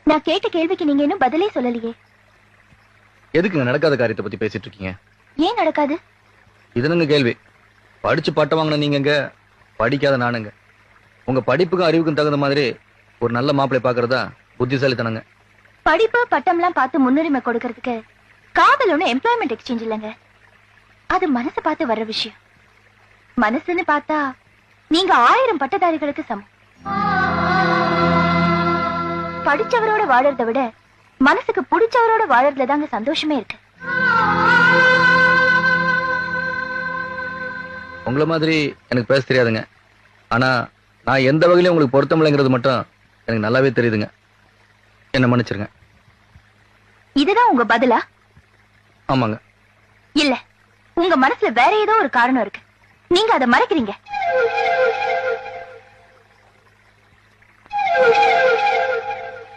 நான் கேட்ட கேள்விக்கு நீங்க இன்னும் பதிலே சொல்லலையே. எதுக்குங்க நடக்காத காரியத்தை பத்தி பேசிட்டு இருக்கீங்க? ஏன் நடக்காது? இதுனுங்க கேள்வி. படிச்சு பட்டம் வாங்கின நீங்க படிக்காத நானுங்க. உங்க படிப்புக்கும் அறிவுக்கும் தகுந்த மாதிரி ஒரு நல்ல மாப்பிள்ளை பாக்குறதா புத்திசாலித்தனங்க. படிப்பு பட்டம்லாம் பார்த்து முன்னுரிமை கொடுக்கறதுக்கு காதல் ஒண்ணு எம்ப்ளாய்மெண்ட் எக்ஸ்சேஞ்ச் இல்லைங்க. அது மனசு பார்த்து வர்ற விஷயம். மனசுன்னு பார்த்தா நீங்க 1000 பட்டதாரிகளுக்கு சமம். படிச்சவரோட வாழறதை விட மனசுக்கு பிடிச்சவரோட வாழறதுல தாங்க சந்தோஷமே இருக்கு. உங்களை மாதிரி எனக்கு பேச தெரியாதுங்க. ஆனா நான் எந்த வகையிலும் உங்களுக்கு பொருத்தமில்லைங்கிறது மட்டும் எனக்கு நல்லாவே தெரியுதுங்க. என்ன மன்னிச்சிருங்க. இதுதான் உங்க பதிலா? ஆமாங்க. இல்ல, உங்க மனசுல வேற ஏதோ ஒரு காரணம் இருக்கு. நீங்க அதை மறைக்கிறீங்க.